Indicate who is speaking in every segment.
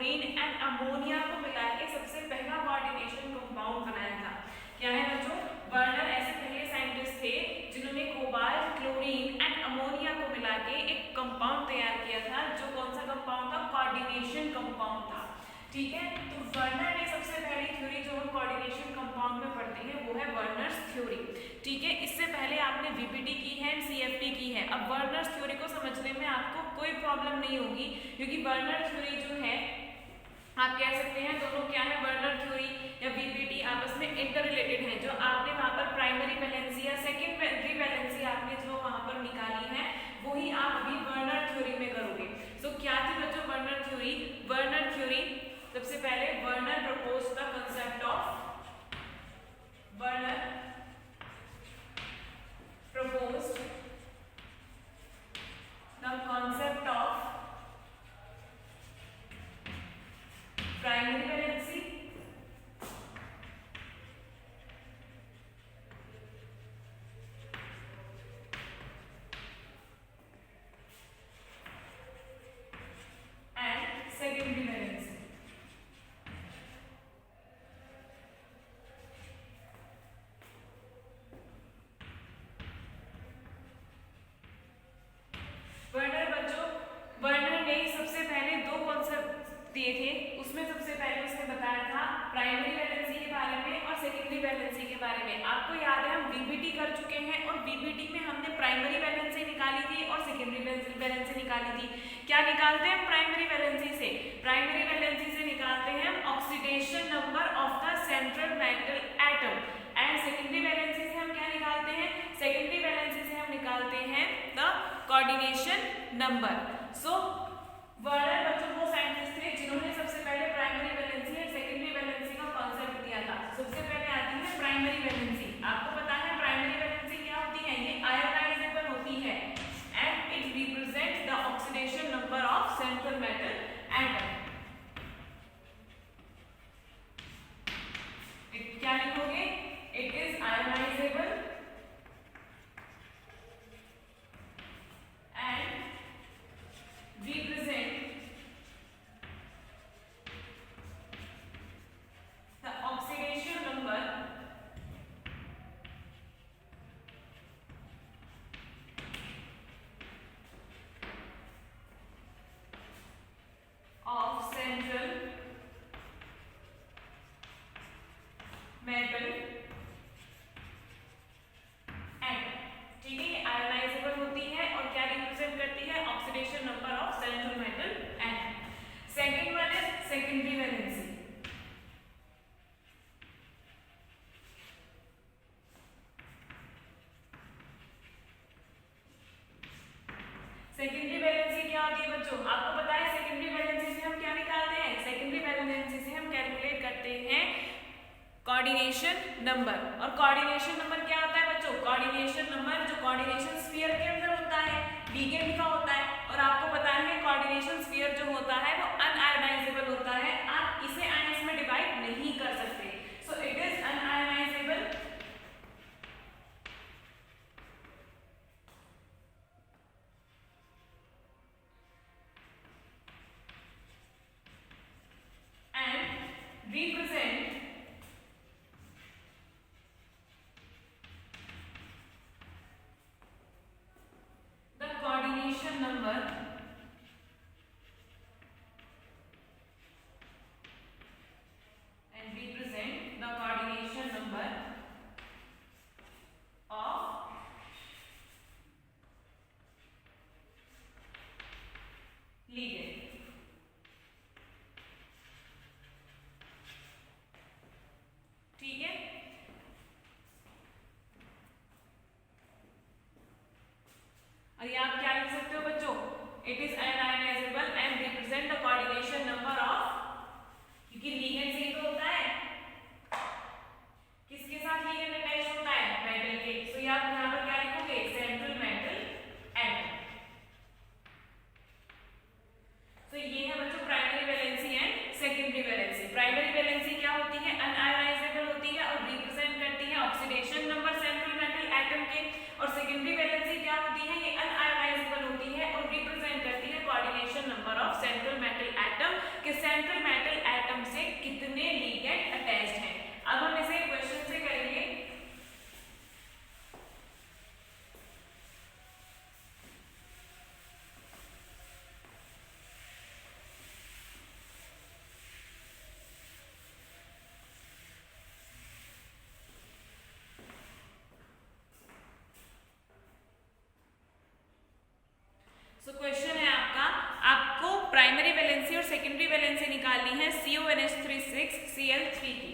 Speaker 1: Chlorine and ammonia को मिला के सबसे पहला कोऑर्डिनेशन कंपाउंड बनाया था। क्या है बच्चों? वर्नर ऐसे पहले साइंटिस्ट थे जिन्होंने कोबाल्ट, क्लोरीन एंड अमोनिया को मिला के एक कंपाउंड तैयार किया था, जो कौन सा कंपाउंड था? कोऑर्डिनेशन कंपाउंड था। ठीक है, तो वर्नर ने सबसे पहली थ्योरी जो हम कोऑर्डिनेशन कंपाउंड में पढ़ते हैं वो है वर्नर्स थ्योरी। ठीक है, इससे पहले आपने वीपीटी की है, सीएफटी की है। अब वर्नर्स थ्योरी को समझने में आपको कोई प्रॉब्लम नहीं होगी, क्योंकि वर्नर थ्योरी जो है आप कह सकते हैं दोनों क्या है, वर्नर थ्योरी या वीपीटी आपस में इंटर रिलेटेड है। जो आपने वहां पर प्राइमरी वैलेंसी या सेकेंडरी वैलेंसी आपने जो वहां पर निकाली है वही आप अभी वर्नर थ्योरी में करोगे। तो क्या थी बच्चों वर्नर थ्योरी? वर्नर थ्योरी सबसे पहले Werner propose the concept of Werner proposed the concept of primary valency and secondary valency. Werner बच्चों, वर्नर ने सबसे पहले दो कॉन्सेप्ट दिए थे, उसमें सबसे पहले उसने बताया था प्राइमरी वैलेंसी के बारे में और सेकेंडरी वैलेंसी के बारे में। आपको याद है हम वीपीटी कर चुके हैं और वीपीटी में हमने प्राइमरी वैलेंसी निकाली थी और सेकेंडरी वैलेंसी निकाली थी। क्या निकालते हैं हम प्राइमरी वैलेंसी से? प्राइमरी वैलेंसी से निकालते हैं हम oxidation number of the central metal atom, and secondary valency से हम क्या निकालते हैं? सेकेंडरी वैलेंसी से हम निकालते हैं the coordination number. So Werner बच्चों वो साइंटिस्ट थे जिन्होंने सबसे पहले प्राइमरी वैलेंसी और सेकेंडरी वैलेंसी का कॉन्सेप्ट दिया था। सबसे पहले आती है प्राइमरी वैलेंसी। आपको पता है प्राइमरी वैलेंसी क्या होती है? ये आयोनाइजेबल होती है and it represents the oxidation number of central metal atom. क्या लिखोगे? It is ionisable and represent the oxidation number of central metal atom। ठीक है, आयोनाइजेबल होती है और क्या रिप्रेजेंट करती है? Oxidation number of central metal atom. Second one is secondary valency. Secondary valency क्या होती है बच्चों? आपको पता है सेकेंडरी वैलेंसी से हम क्या निकालते हैं? सेकेंडरी वैलेंसी से हम कैलकुलेट करते हैं कोऑर्डिनेशन नंबर। और कोऑर्डिनेशन नंबर क्या होता है बच्चों? कोऑर्डिनेशन नंबर जो कोऑर्डिनेशन स्फीयर के अंदर होता है डी के लिखा होता है, और आपको पता है कोऑर्डिनेशन स्फीयर जो होता है वो अनआयोनाइजेबल होता है। आप इसे आयंस में डिवाइड नहीं कर सकते। So it is unionisable and represent the coordination number central metal atom से कितने लिगेंड अटैच्ड हैं। अब हम इसे क्वेश्चन से करेंगे। क्वेश्चन है आपको प्राइमरी वैलेंसी और सेकेंडरी वैलेंसी निकालनी है CONH3 6Cl3 की।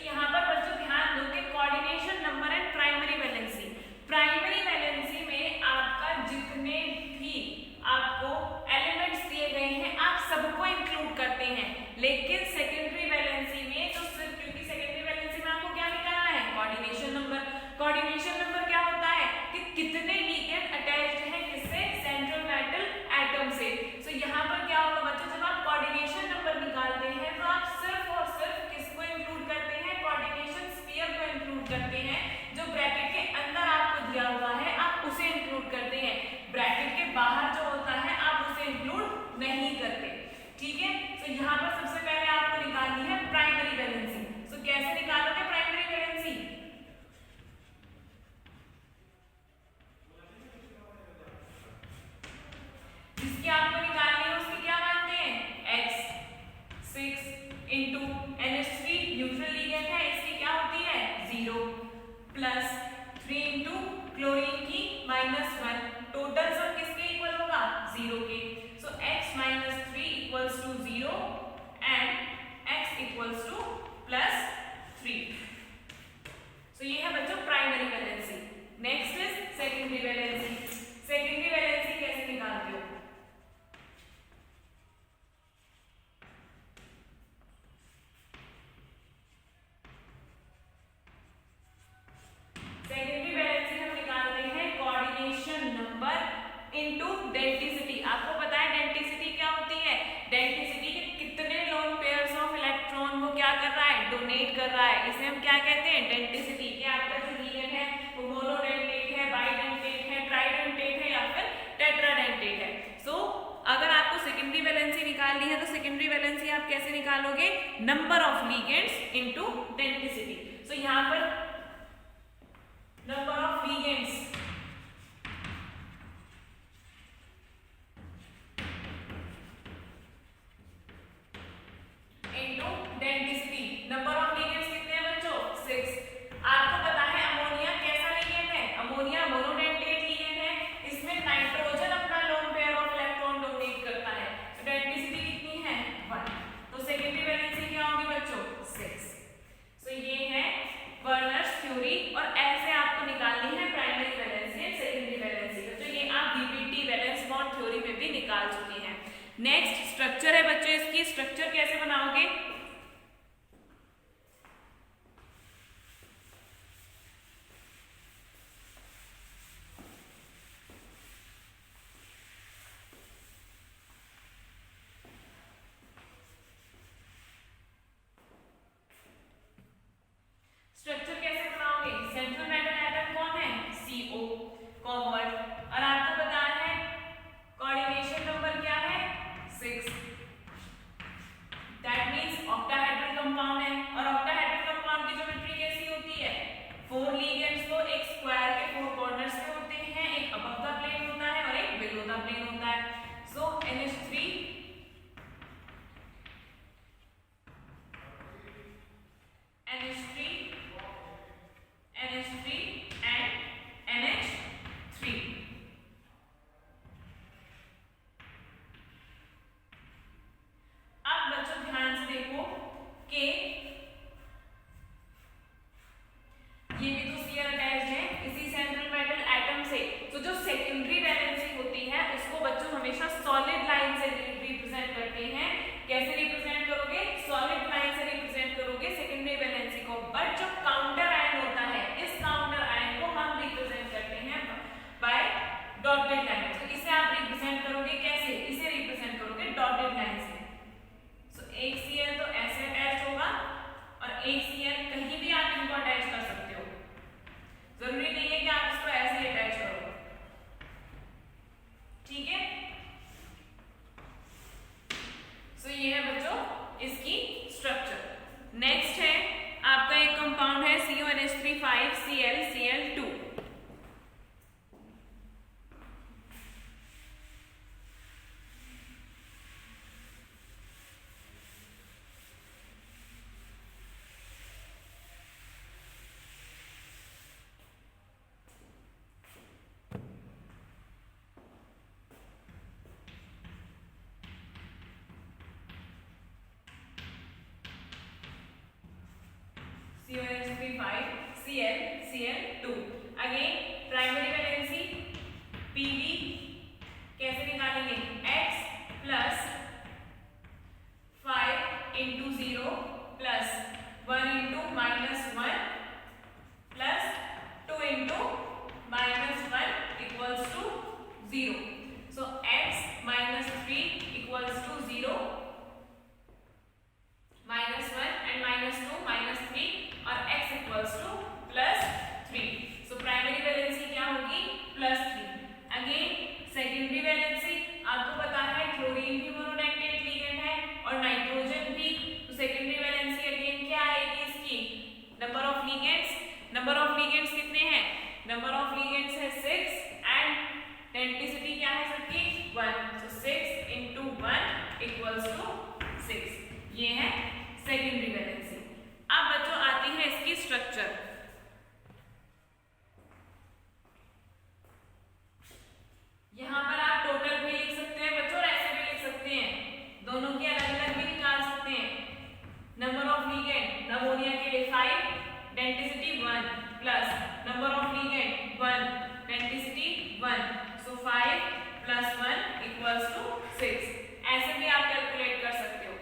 Speaker 1: यहाँ पर बच्चों ध्यान दो कि coordination number and primary valency. Primary valency में आपका जितने भी आपको एलिमेंट्स दिए गए हैं आप सबको इंक्लूड करते हैं, लेकिन सेकेंडरी वैलेंसी में तो सिर्फ, क्योंकि सेकेंडरी वैलेंसी में आपको क्या निकालना है, कोऑर्डिनेशन नंबर। कोऑर्डिनेशन नंबर क्या होता है कि कितने लिगेंड अटैच्ड हैं किससे, सेंट्रल मेटल एटम से। सो यहाँ पर क्या होगा बच्चों, जब आप कोऑर्डिनेशन नंबर निकालते हैं तो आप सिर्फ और सिर्फ किसको इंक्लूड करते हैं, कोऑर्डिनेशन स्फीयर को इंक्लूड करते हैं। जो ब्रैकेट के अंदर आपको दिया हुआ है आप उसे इंक्लूड करते हैं, ब्रैकेट के बाहर जो होता है आप उसे इंक्लूड नहीं करते। ठीक है, तो यहाँ पर सबसे पहले आपको निकालनी है प्राइमरी वैलेंसी। सो कैसे निकालोगे प्राइमरी वैलेंसी, जिसकी आपको निकालनी है उसकी क्या मानते हैं, X 6 into NH3 neutral ligand है, इसकी क्या होती है 0 प्लस 3 इंटू क्लोरीन की -1, टोटल सब किसके इक्वल होगा 0 के। So X - 3 equals to 0 and X equals to +3। So ये है बच्चों primary valency. Next is secondary valency. Secondary valency कैसे निकालते हो, सेकेंडरी वैलेंसी हम निकालते हैं कोऑर्डिनेशन नंबर इनटू डेंसिटी। आपको पता है डेंसिटी क्या होती है, डेंसिटी के कितने लोन पेयर्स ऑफ इलेक्ट्रॉन वो क्या कर रहा है, डोनेट कर रहा है, इसे हम क्या कहते हैं डेंसिटी। कि आपका जो लिगेंड है वो मोनोडेंटेट है, बाइडेंटेट है, ट्राइडेंटेट है या फिर टेट्राडेंटेट है। सो अगर आपको सेकेंडरी वैलेंसी निकालनी है तो सेकेंडरी वैलेंसी आप कैसे निकालोगे, number of ligands into density. So यहाँ पर number of ligands into density। number of ligands कितने हैं बच्चों 6। आपको पता है अमोनिया कैसा लिगेंड है, अमोनिया मोनोडेंटेट लिगेंड है, इसमें नाइट्रोजन अपना lone pair of electron donate करता है। तो डेंसिटी कितनी है 1, तो सेकेंडरी वैलेंसी क्या होगी बच्चों 6। सो ये है वर्नर्स थ्योरी, और ऐसे आपको निकालनी है primary valency and secondary valency. तो ये आप बीपीटी वैलेंस बॉन्ड थ्योरी में भी निकाल चुकी हैं। नेक्स्ट स्ट्रक्चर है बच्चों, इसकी स्ट्रक्चर कैसे बनाओगे, स्ट्रक्चर कैसे बनाओगे, सेंट्रल मेटल एटम कौन है CO कोबाल्ट, और आपको पता है कोऑर्डिनेशन नंबर क्या है 6, दैट मींस ऑक्टाहेड्रल कंपाउंड है। और ऑक्टाहेड्रल कंपाउंड की ज्योमेट्री कैसी होती है, 4 लिगेंड्स तो एक स्क्वायर के 4 कॉर्नर्स पे होते हैं, एक अबव द प्लेन होता है और एक बिलो द प्लेन होता है। सो NH3 and NH3। अब बच्चों ध्यान से देखो कि ये भी तो स्फीयर अटैच्ड है इसी सेंट्रल मेटल एटम से। तो जो सेकेंडरी वैलेंसी होती है उसको बच्चों हमेशा सॉलिड लाइन से रिप्रेजेंट करते हैं। कैसे रिप्रेजेंट करोगे, सॉलिड लाइन से रिप्रेजेंट करोगे सेकेंडरी वैलेंसी को। बट जो काउंटर आयन होता है, इस काउंटर आयन को हम रिप्रेजेंट करते हैं बाय डॉटेड लाइन। तो इसे आप रिप्रेजेंट करोगे कैसे, इसे रिप्रेजेंट करोगे डॉटेड लाइन से। So CO3 5 Cl2। Again primary valency Pv कैसे निकालेंगे, x plus 5 into 0 plus 1 into -1 plus 2 into -1 equals to 0। So x -3 equals to 0, -1 and -2 -3 और x equals to +3। So primary valency क्या होगी, +3। अगेन सेकेंडरी वैलेंसी आपको पता है chlorine भी मोनोडेक्टेट ligand है और नाइट्रोजन भी। तो सेकेंडरी वैलेंसी अगेन क्या आएगी इसकी, number of ligands. Number of ligands कितने हैं, नंबर ऑफ लिगेंड्स है 6 एंड डेंसिटी क्या है सबकी 1। सो 6 इंटू 1 इक्वल्स टू 6। ये है सेकेंडरी वैलेंसी। अब बच्चों आती है इसकी स्ट्रक्चर। यहाँ पर आप टोटल भी लिख सकते हैं बच्चों और ऐसे भी लिख सकते हैं, दोनों के अलग अलग भी निकाल सकते हैं। नंबर ऑफ लिगेंड अमोनिया के लिए 5, denticity 1 plus number of ligand 1, denticity 1। So 5 plus 1 equals to 6। ऐसे भी आप कैलकुलेट कर सकते हो।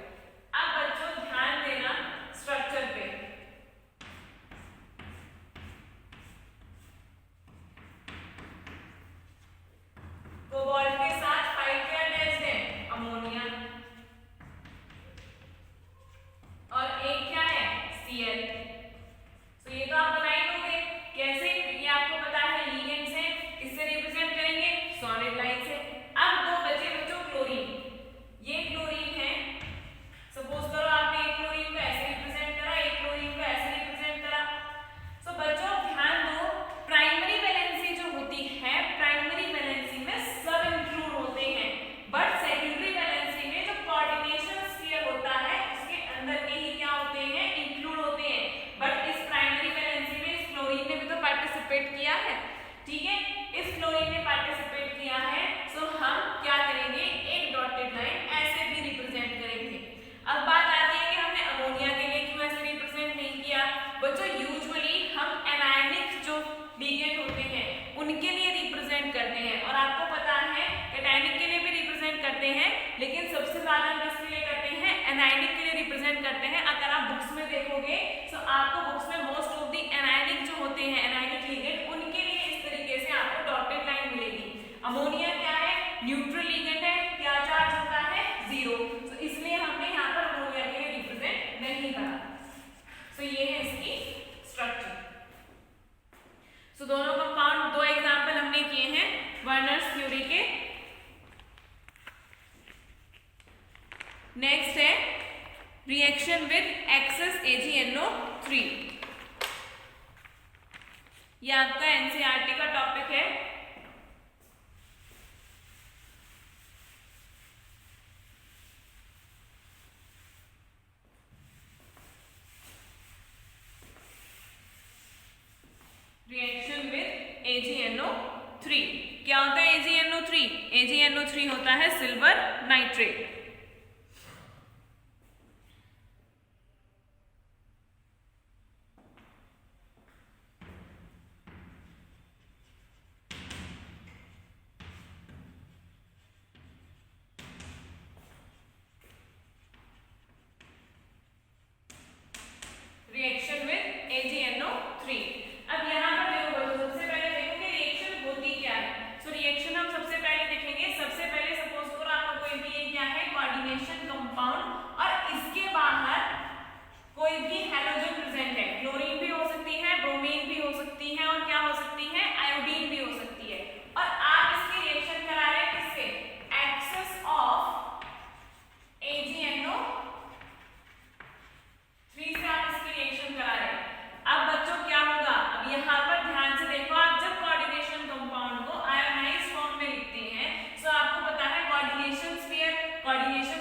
Speaker 1: अब बच्चों ध्यान देना स्ट्रक्चर पे। कोबाल्ट के साथ 5 क्या अटैच्ड है, अमोनिया, और एक क्या है Cl। तो ये तो आप बना ही दोगे कैसे, ये आपको पता है लिगेंड से किससे रिप्रेजेंट करेंगे, सॉलिड लाइन से। अब दो बचे बच्चों क्लोरीन। ये क्लोरीन है, सपोज करो आपने एक क्लोरीन को ऐसे रिप्रेजेंट करा, एक क्लोरीन को ऐसे रिप्रेजेंट करा। सो बच्चों ध्यान दो, प्राइमरी वैलेंसी जो होती है, प्राइमरी वैलेंसी में सब इंक्लूड होते हैं, बट सेकेंडरी वैलेंसी में जो कोऑर्डिनेशन स्फीयर होता है उसके अंदर के ही क्या होते हैं, इंक्लूड होते हैं। बट इस प्राइमरी वैलेंसी में इस क्लोरीन ने भी तो पार्टिसिपेट किया है, ठीक है, इस क्लोरीन ने पार्टिसिपेट किया है। सो हम क्या करेंगे, एक डॉटेड लाइन ऐसे भी रिप्रेजेंट करेंगे। अब बात आती है कि हमने अमोनिया के लिए क्यों ऐसे रिप्रेजेंट नहीं किया। बच्चों यूजुअली हम एनायनिक जो लिगेंड होते हैं उनके लिए रिप्रेजेंट करते हैं, और आपको पता है कैटायनिक के लिए भी रिप्रेजेंट करते हैं, लेकिन सबसे ज्यादा हम किसके लिए करते हैं, एनायनिक के लिए रिप्रेजेंट करते हैं। अगर आप बुक्स में देखोगे तो आपको बुक्स में मोस्ट ऑफ दी एनायनिक जो होते हैं, एनायनिक लिगेंड, उनके लिए इस तरीके से आपको डॉटेड लाइन मिलेगी। अमोनिया क्या है, न्यूट्रल लिगेंड है, क्या चार्ज होता है 0। तो इसलिए हमने यहाँ पर अमोनिया के लिए रिप्रेजेंट नहीं करा। तो ये है इसकी स्ट्रक्चर। सो दोनों कंपाउंड, दो एग्जांपल हमने किए हैं वर्नर्स थ्योरी के। नेक्स्ट है रिएक्शन विद एक्सेस AgNO3। ये आपका एनसीईआरटी का टॉपिक है। Reaction with AgNO3। क्या होता है AgNO3? AgNO3 होता है silver nitrate. Reaction with AgNO3। अब यहाँ पर देखो बच्चों, सबसे पहले देखो कि रिएक्शन होती क्या है। सो रिएक्शन हम सबसे पहले देखेंगे। सबसे पहले सपोज करो आपका कोई भी एक क्या है, कोऑर्डिनेशन कंपाउंड, और इसके बाहर कोई भी हैलोजन प्रेजेंट है। क्लोरीन भी हो सकती है, ब्रोमीन भी हो सकती है, और क्या हो सकती है, आयोडीन भी हो सकती है। और आप इसकी रिएक्शन करा रहे हैं किससे, एक्सेस ऑफ AgNO3 से आप इसकी रिएक्शन करा रहे हैं। अब बच्चों क्या होगा, अब यहाँ पर ध्यान से देखो, आप जब कोऑर्डिनेशन कंपाउंड को आयोनाइज्ड फॉर्म में लिखते हैं, तो आपको पता है कोऑर्डिनेशन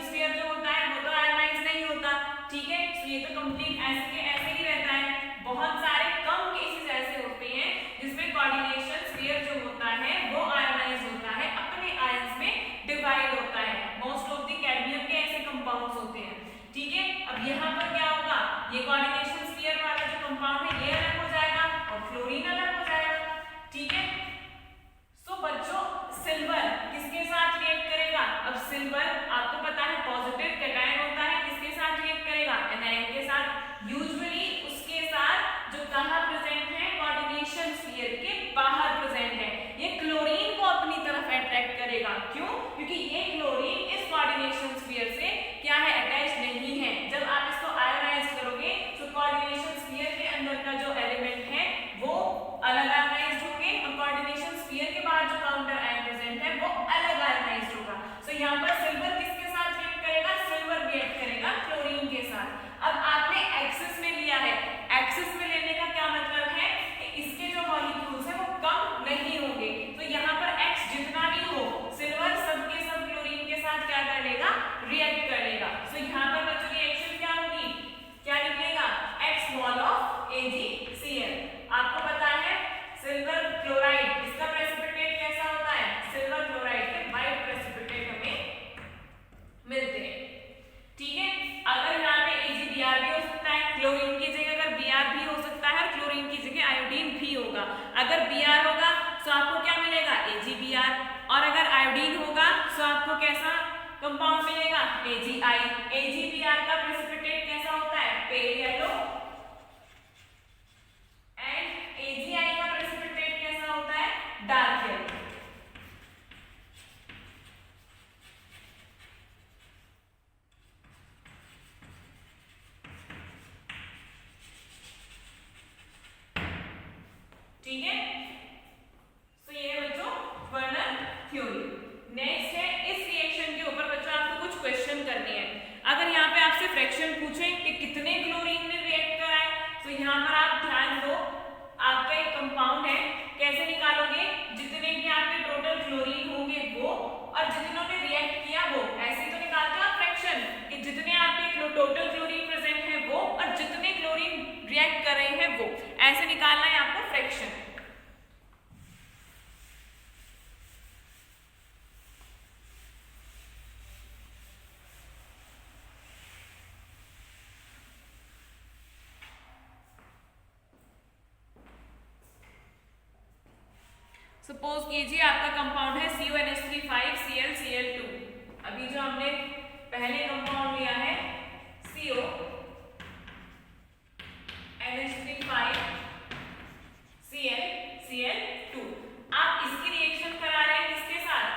Speaker 1: स्फीयर जो होता है वो तो आयोनाइज्ड नहीं होता, ठीक है। तो ये तो कंप्लीट ऐसे के ऐसे ही रहता है। बहुत सारे कम केसेस ऐसे होते हैं जिसमें कोऑर्डिनेशन स्फीयर जो होता है वो आयोनाइज्ड होता है, अपने आयंस में डिवाइड होता है। मोस्ट ऑफ द कैडमियम के ऐसे कंपाउंड्स होते हैं, ठीक है। अब यहाँ पर क्या होगा, ये कोऑर्डिनेशन स्फीयर वाला जो कंपाउंड अगर Br होगा तो आपको क्या मिलेगा, AgBr, और अगर आयोडीन होगा तो आपको कैसा कंपाउंड मिलेगा, AgI। AgBr का प्रेसिपिटेट कैसा होता है, पेल येलो, एंड AgI का प्रेसिपिटेट कैसा होता है, डार्क येलो। ठीक है, तो ये है बच्चों वर्नर थ्योरी। नेक्स्ट है इस रिएक्शन के ऊपर बच्चों आपको कुछ क्वेश्चन करने हैं। अगर यहाँ पे आपसे फ्रैक्शन पूछे कि कितने क्लोरीन ने रिएक्ट करा है, तो यहाँ पर आप ध्यान दो, आपका एक कंपाउंड है, कैसे निकालोगे, जितने भी आपके टोटल क्लोरीन होंगे वो, और जितनों ने रिएक्ट किया वो, ऐसे तो निकालते हो आप फ्रैक्शन कि जितने आपके टोटल क्लोरीन प्रेजेंट है वो और जितने क्लोरीन रिएक्ट कर रहे हैं वो, ऐसे निकालना है आपको फ्रैक्शन। सपोज कीजिए आपका कंपाउंड है CONH3 5Cl Cl2। अभी जो हमने पहले कंपाउंड लिया है CONH3 5Cl Cl2, आप इसकी रिएक्शन करा रहे हैं किसके साथ,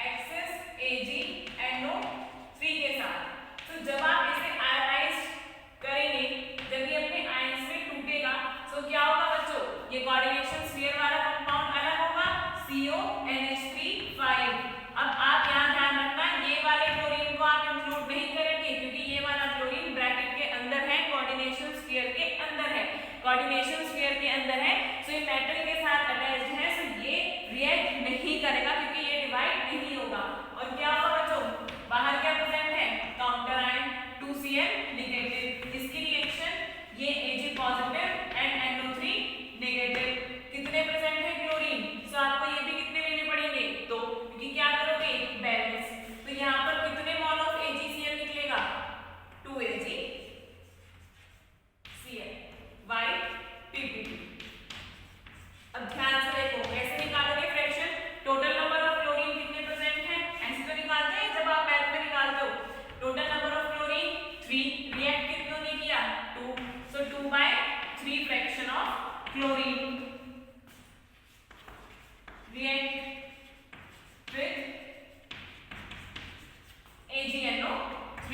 Speaker 1: एक्सेस AgNO3 के साथ। तो जब आप इसे आयनाइज करेंगे, जब ये अपने आयन से टूटेगा तो क्या होगा बच्चों, ये कोऑर्डिनेशन स्फीयर वाला कंपाउंड अलग होगा, CONH3 अब आप यहाँ ध्यान रखना, ये वाले क्लोरीन को आप इंक्लूड नहीं करेंगे क्योंकि ये वाला क्लोरीन ब्रैकेट के अंदर है, कोऑर्डिनेशन स्फीयर के अंदर है, कोऑर्डिनेशन स्फीयर के अंदर है, तो ये मेटल के साथ अटैच्ड है, तो ये रिएक्ट नहीं करेगा क्योंकि ये डिवाइड नहीं होगा। और क्या होगा बच्चों, बाहर क्या प्रेजेंट है, काउंटर आयन 2Cl नेगेटिव, इसकी रिएक्शन ये Ag positive and NO3 negative, कितने प्रेजेंट है क्लोरीन, तो आपको ये भी कितने लेने पड़ेंगे, तो क्योंकि क्या करोगे बैलेंस, तो यहाँ पर कितने मोल ऑफ AgCl निकलेगा, 2AgCl, वाई PPT। अब ध्यान से देखो कैसे निकालोगे fraction, total number of chlorine कितने प्रेजेंट है, ऐसे तो निकालते हैं जब आप मैथ में निकालते हो, total number of chlorine 3, react कितनों ने किया 2, सो 2/3 fraction of chlorine react with AgNO3,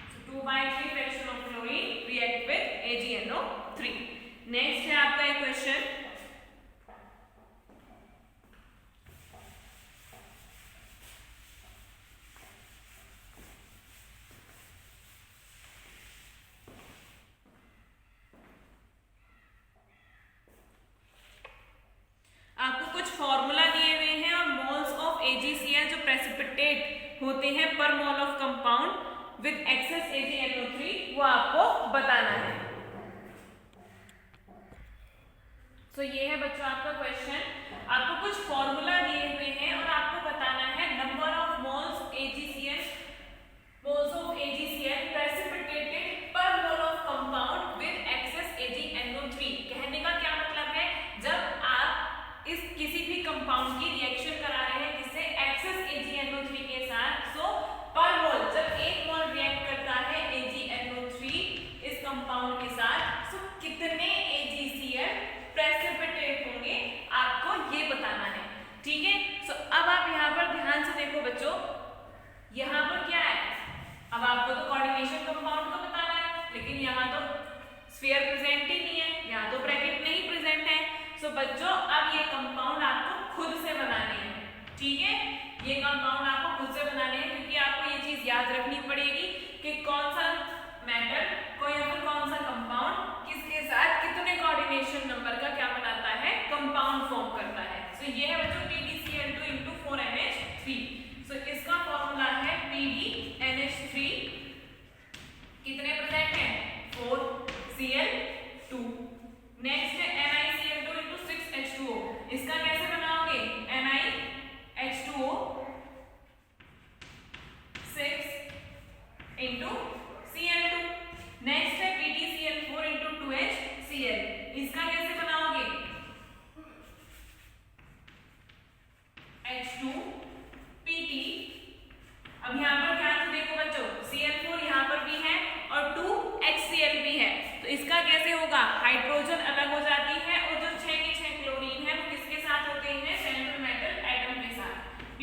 Speaker 1: so 2/3 fraction of chlorine react with AgNO3। Next है आपका एक क्वेश्चन, आपको कुछ फॉर्मूला दिए हुए हैं और मोल्स ऑफ AgCl जो प्रेसिपिटेट होते हैं पर mole of compound with excess AgNO3 वो आपको बताना है। तो ये है बच्चों आपका क्वेश्चन, आपको कुछ फॉर्मूला दिए हुए हैं और आपको बताना है number of moles of AgCl precipitated per mole of compound with excess AgNO3। कहने का क्या मतलब है, जब आप इस किसी भी कंपाउंड की रिएक्शन करा रहे हैं जिससे एक्सेस AgNO3 के साथ, सो पर मोल जब एक मोल रिएक्ट करता है AgNO3 इस कंपाउंड के साथ, सो कितने AgCl प्रेसिपिटेट होंगे आपको ये बताना है। ठीक है, सो अब आप यहाँ पर ध्यान से देखो बच्चों, यहाँ पर क्या है, अब आपको तो कोऑर्डिनेशन कंपाउंड को बताना है, लेकिन यहाँ तो स्फीयर प्रेजेंट ही नहीं है, यहाँ तो ब्रैकेट नहीं प्रेजेंट है। सो बच्चों अब ये कंपाउंड आपको खुद से बनाने हैं। ठीक है, ये कंपाउंड आपको खुद से बनाने हैं क्योंकि आपको ये चीज याद रखनी पड़ेगी कि कौन सा मेटल को या फिर कौन सा कंपाउंड किसके साथ कितने कोऑर्डिनेशन नंबर का क्या बनाता है, कंपाउंड फॉर्म करता है। सो ये है बच्चों PdCl2 × 4NH3। सो इसका फॉर्मूला है PdNH3 कितने प्रेजेंट है 4Cl2। नेक्स्ट है NiCl2 × 6H2O, इसका कैसे बनाओगे, NiCl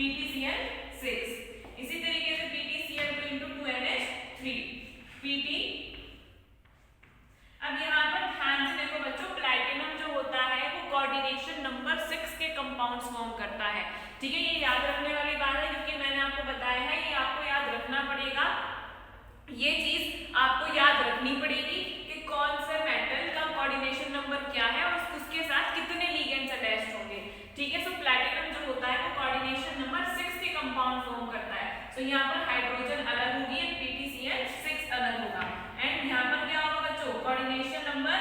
Speaker 1: PtCl6। इसी तरीके से PtCl2 into 2NH3 Pt। अब यहाँ पर ध्यान से देखो बच्चों, प्लैटिनम जो होता है वो कोऑर्डिनेशन नंबर 6 के कंपाउंड्स फॉर्म करता है। ठीक है, ये याद रखने वाली बात है क्योंकि मैंने आपको बताया है, ये आपको याद रखना पड़ेगा, ये चीज आपको याद रखनी पड़ेगी कि कौन सा मेटल का कोऑर्डिनेशन नंबर क्या है और उसके साथ कितने लिगेंड्स अटैच्ड होंगे। ठीक है, सो प्लैटिनम जो होता है वो कोऑर्डिनेशन नंबर 6 के कंपाउंड फॉर्म करता है। सो यहाँ पर हाइड्रोजन अलग होगी एंड PtCl6 अलग होगा। एंड यहाँ पर क्या होगा बच्चों, कोऑर्डिनेशन नंबर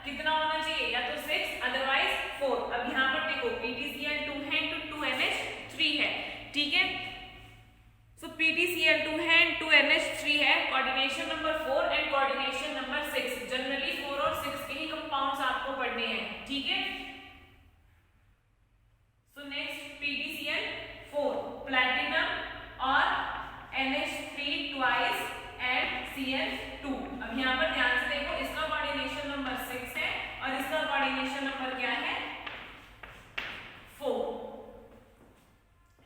Speaker 1: कितना होना चाहिए, या तो 6 अदरवाइज 4। अब यहाँ पर देखो PtCl2 है तो 2NH3 है। ठीक है, सो PtCl2 है 2NH3 है, coordination number 4 and coordination number 6। Generally 4 और 6 के ही कंपाउंड्स आपको पढ़ने हैं। ठीक है, सो नेक्स्ट PtCl4 प्लैटिनम और NH3 ट्वाइस एंड Cl2। अब यहाँ पर ध्यान से देखो, इसका कोऑर्डिनेशन नंबर 6 है और इसका कोऑर्डिनेशन नंबर क्या है, 4।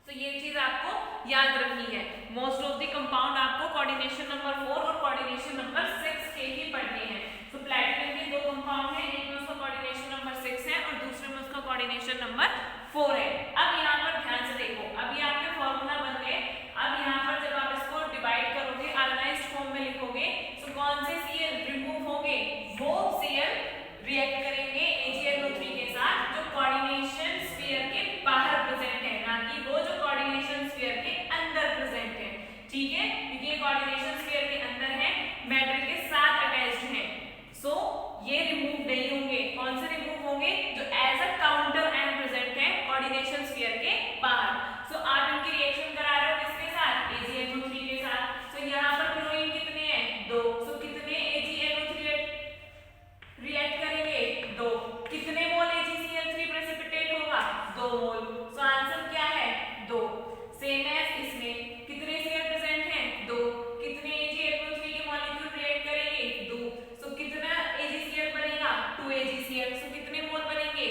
Speaker 1: तो ये चीज आपको याद रखनी है। मोस्ट ऑफ द कंपाउंड आपको कोऑर्डिनेशन नंबर 4 और कोऑर्डिनेशन नंबर 6 के ही पढ़ने हैं। तो प्लैटिनम के दो कंपाउंड हैं, एक में उसका कोऑर्डिनेशन नंबर 6 है और दूसरे में उसका कोऑर्डिनेशन नंबर 4 है। अब यहाँ पर ध्यान से देखो, अभी आपके फॉर्मूला बन गए। अब यहाँ पर जब आप इसको डिवाइड करोगे, आयोनाइज्ड फॉर्म में लिखोगे, तो कौन से Cl रिमूव होंगे, वो Cl रिएक्ट करेंगे AgNO3 के साथ जो कोऑर्डिनेशन स्फीयर के बाहर प्रेजेंट है, ना कि वो जो कोऑर्डिनेशन स्फीयर के अंदर प्रेजेंट है। ठीक है, क्योंकि ये कोऑर्डिनेशन स्फीयर के अंदर है, मेटल के साथ अटैच्ड है, सो ये रिमूव नहीं होंगे। कौन से रिमूव होंगे, जो as a counter ion present है कोऑर्डिनेशन स्फीयर के बाहर। सो आप इनकी रिएक्शन करा रहे हो किसके साथ, AgNO3 के साथ। सो यहाँ पर क्लोरीन कितने हैं, 2। सो कितने AgNO3 रिएक्ट करेंगे, 2। कितने मोल AgCl3 प्रेसिपिटेट होगा, 2 मोल। सो आंसर क्या है, 2। सेम एज इसमें कितने Cl प्रेजेंट हैं, 2। कितने AgNO3 के मॉलिक्यूल रिएक्ट करेंगे, 2। सो कितना AgCl बनेगा, 2 AgCl। सो कितने मोल बनेंगे,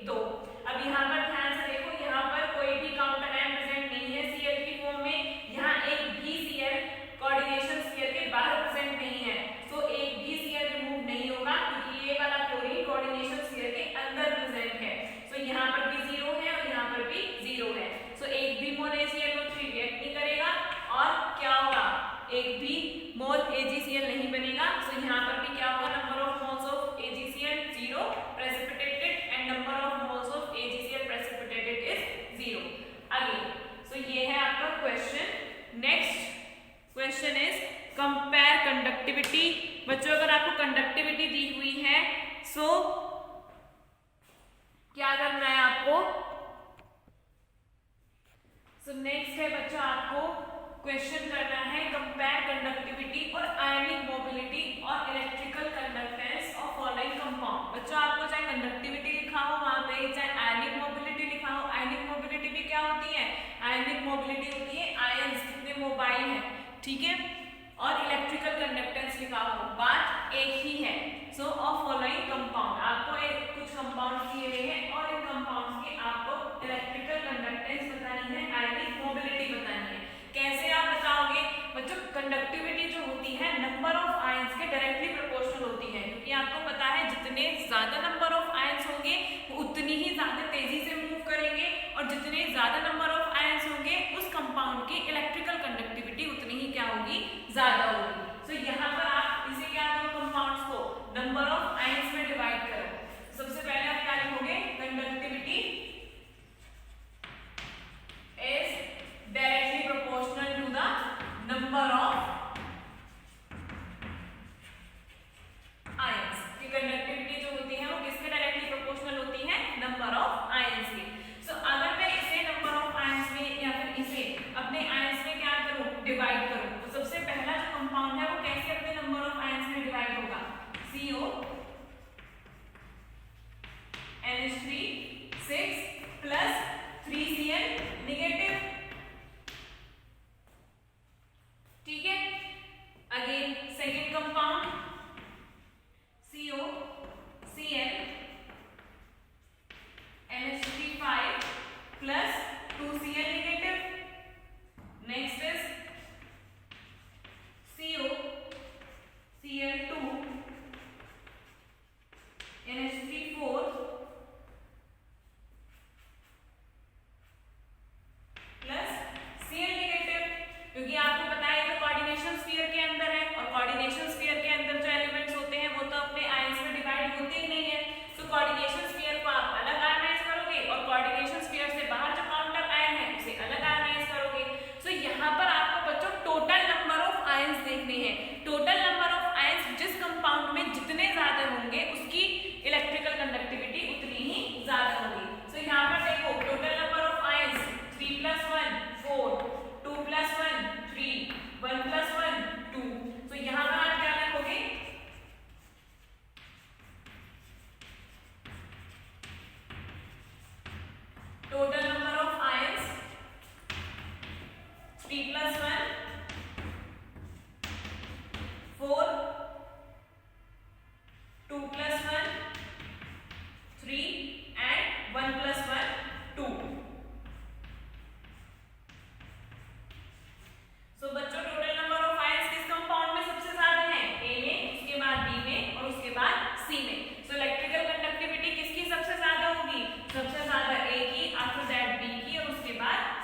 Speaker 1: 2। अब यहाँ पर ध्यान से देखो, यहाँ पर कोई भी काउंटर आयन प्रेजेंट नहीं है Cl की फॉर्म में। यहाँ एक भी Cl कोऑर्डिनेशन स्फीयर के बाहर प्रेजेंट नहीं है, सो एक भी Cl रिमूव नहीं होगा क्योंकि ये वाला क्लोरीन कोऑर्डिनेशन स्फीयर के अंदर प्रेजेंट है। सो यहाँ पर भी 0 है और यहाँ पर भी 0 है। सो एक भी मोल AgNO3 रिएक्ट नहीं करेगा और क्या होगा, एक भी मोल AgCl नहीं बनेगा। सो यहाँ पर भी क्या होगा, number of moles of AgCl 0 precipitated and number of moles of AgCl precipitated is 0। अगले, सो ये है आपका question. Next question is compare conductivity. बच्चों अगर आपको कंडक्टिविटी दी हुई है, सो क्या करना है आपको, सो नेक्स्ट है बच्चों आपको क्वेश्चन करना है कंपेयर कंडक्टिविटी और आयनिक मोबिलिटी और electrical conductance of following compound. बच्चों आपको चाहे कंडक्टिविटी लिखा हो वहां पे, चाहे आयनिक मोबिलिटी लिखा हो। आयनिक मोबिलिटी भी क्या होती है, आयनिक मोबिलिटी होती है आयंस कितने मोबाइल है। ठीक है, और इलेक्ट्रिकल कंडक्टेंस लिखा हो, बात एक ही है। सो ऑफ फॉलोइंग कंपाउंड, आपको एक कुछ कंपाउंड दिए हुए हैं और इन कंपाउंड्स की आपको इलेक्ट्रिकल कंडक्टेंस बतानी है, आयनिक मोबिलिटी बतानी है। कैसे आप बताओगे बच्चों, कंडक्टिविटी जो होती है नंबर ऑफ आयंस के डायरेक्टली प्रोपोर्शनल होती है, क्योंकि आपको पता है जितने ज्यादा नंबर ऑफ आयंस होंगे वो उतनी ही ज्यादा तेजी से मूव करेंगे और जितने ज्यादा नंबर ऑफ आयंस होंगे उस कंपाउंड की इलेक्ट्रिकल कंडक्टिविटी उतनी ही क्या होगी, ज्यादा होगी। सो यहाँ पर आप इसे क्या करो, कंपाउंड्स को नंबर ऑफ आयंस में डिवाइड करो। सबसे पहले आप क्या लिखोगे, conductivity is directly proportional to the number of ions। कि कंडक्टिविटी जो होती है वो किसके डायरेक्टली प्रोपोर्शनल होती है, नंबर ऑफ आयंस के। सो अगर मैं इसे नंबर ऑफ आयंस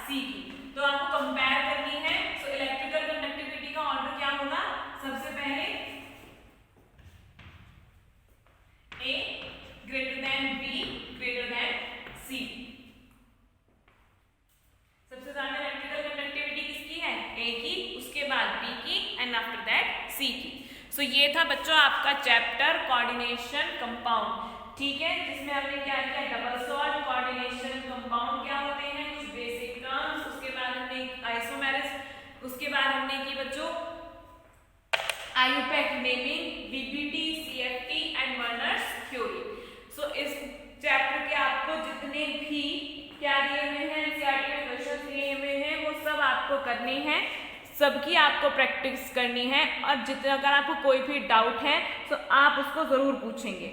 Speaker 1: सी की। तो आपको कंपेयर करनी है। सो इलेक्ट्रिकल कंडक्टिविटी का ऑर्डर क्या होगा, सबसे पहले A greater than B greater than C. सबसे ज्यादा इलेक्ट्रिकल कंडक्टिविटी किसकी है, ए की, उसके बाद बी की एंड आफ्टर दैट सी की। सो ये था बच्चों आपका चैप्टर कोऑर्डिनेशन कंपाउंड, ठीक है, जिसमें हमने क्या किया, डबल सॉल्ट, कोऑर्डिनेशन कंपाउंड क्या होते हैं, कुछ बेसिक टर्म्स, उसके बाद हमने आइसोमेरिस, उसके बाद हमने की बच्चों IUPAC naming, VBT, CFT and Werner's theory. So इस चैप्टर के आपको जितने भी क्या दिए हुए हैं, एनसीईआरटी में क्वेश्चन दिए हुए हैं, वो सब आपको करने हैं, सबकी आपको प्रैक्टिस करनी है। और जितना अगर आपको कोई भी डाउट है तो आप उसको जरूर पूछेंगे।